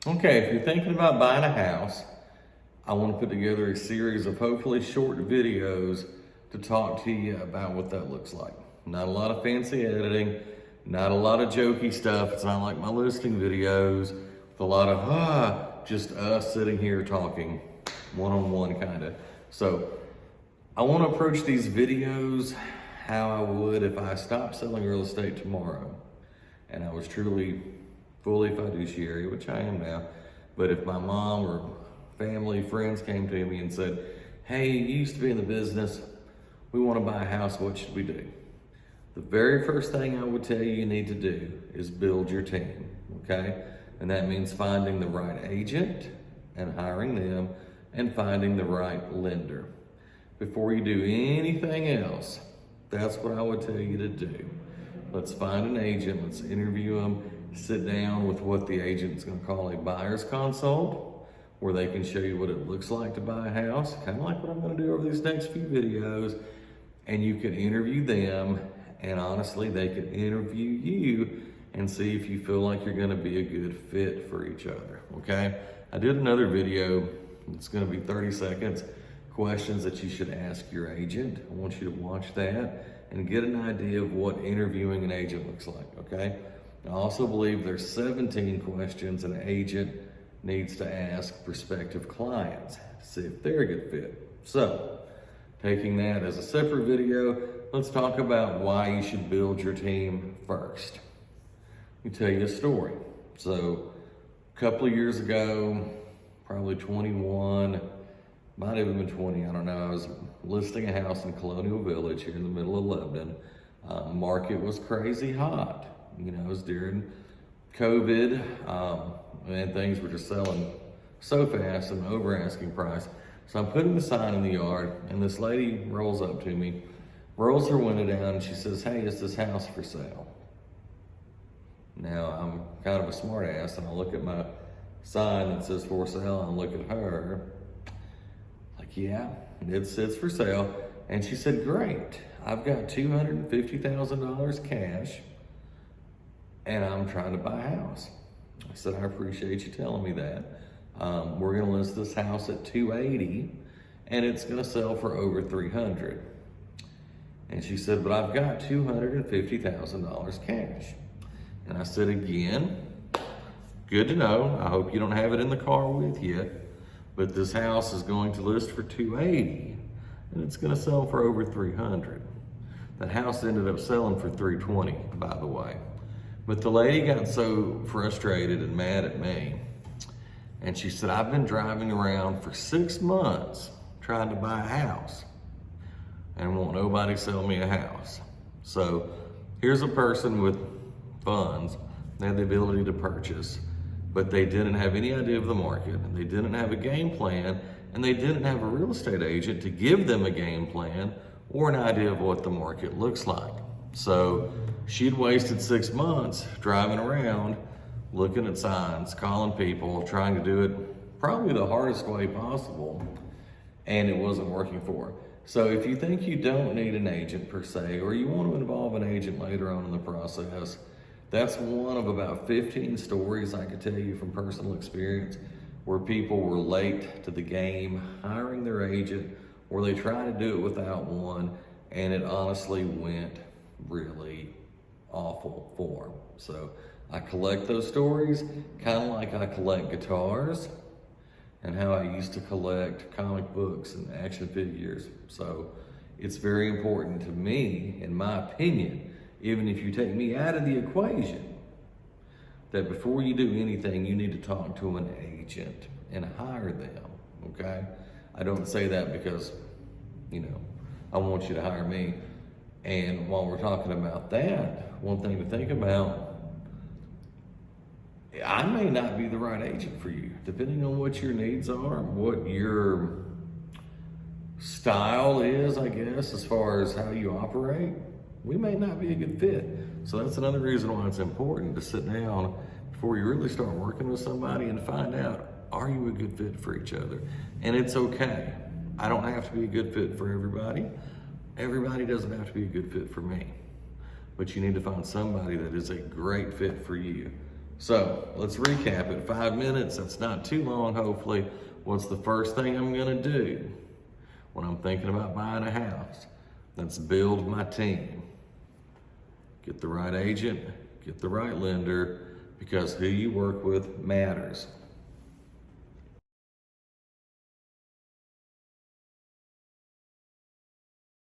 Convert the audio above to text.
Okay, if you're thinking about buying a house, I want to put together a series of hopefully short videos to talk to you about what that looks like. Not a lot of fancy editing, not a lot of jokey stuff. It's not like my listing videos with a lot of, just us sitting here talking one-on-one kind of. So I want to approach these videos how I would if I stopped selling real estate tomorrow and I was truly fully fiduciary, which I am now. But if my mom or family, friends came to me and said, hey, you used to be in the business, we want to buy a house, what should we do? The very first thing I would tell you need to do is build your team, okay? And that means finding the right agent and hiring them and finding the right lender. Before you do anything else, that's what I would tell you to do. Let's find an agent, let's interview them, sit down with what the agent's gonna call a buyer's consult, where they can show you what it looks like to buy a house, kind of like what I'm gonna do over these next few videos, and you can interview them, and honestly, they can interview you and see if you feel like you're gonna be a good fit for each other, okay? I did another video, it's gonna be 30 seconds, questions that you should ask your agent. I want you to watch that and get an idea of what interviewing an agent looks like, okay? I also believe there's 17 questions an agent needs to ask prospective clients to see if they're a good fit. So, taking that as a separate video, let's talk about why you should build your team first. Let me tell you a story. So, a couple of years ago, probably 21, might have even been 20, I don't know. I was listing a house in Colonial Village here in the middle of Lebanon. Market was crazy hot. You know, it was during COVID, and things were just selling so fast and over asking price. So I'm putting the sign in the yard, and this lady rolls up to me, rolls her window down, and she says, hey, is this house for sale? Now, I'm kind of a smart ass, and I look at my sign that says for sale, and I look at her, like, yeah, it says for sale. And she said, great, I've got $250,000 cash, and I'm trying to buy a house. I said, I appreciate you telling me that. We're gonna list this house at $280, and it's gonna sell for over $300. And she said, but I've got $250,000 cash. And I said, again, good to know. I hope you don't have it in the car with you, but this house is going to list for $280, and it's gonna sell for over $300. That house ended up selling for $320, by the way. But the lady got so frustrated and mad at me. And she said, I've been driving around for 6 months trying to buy a house and won't nobody sell me a house. So here's a person with funds, they had the ability to purchase, but they didn't have any idea of the market, and they didn't have a game plan, and they didn't have a real estate agent to give them a game plan or an idea of what the market looks like. So she'd wasted 6 months driving around, looking at signs, calling people, trying to do it probably the hardest way possible, and it wasn't working for her. So if you think you don't need an agent per se, or you want to involve an agent later on in the process, that's one of about 15 stories I could tell you from personal experience where people were late to the game hiring their agent, or they tried to do it without one, and it honestly went really awful for them. So I collect those stories, kind of like I collect guitars and how I used to collect comic books and action figures. So it's very important to me, in my opinion, even if you take me out of the equation, that before you do anything, you need to talk to an agent and hire them, okay? I don't say that because, you know, I want you to hire me. And while we're talking about that, one thing to think about, I may not be the right agent for you, depending on what your needs are, what your style is, I guess, as far as how you operate. We may not be a good fit. So that's another reason why it's important to sit down before you really start working with somebody and find out, are you a good fit for each other? And it's okay. I don't have to be a good fit for everybody. Everybody doesn't have to be a good fit for me. But you need to find somebody that is a great fit for you. So let's recap it. 5 minutes, that's not too long, hopefully. What's the first thing I'm gonna do when I'm thinking about buying a house? Let's build my team. Get the right agent, get the right lender, because who you work with matters.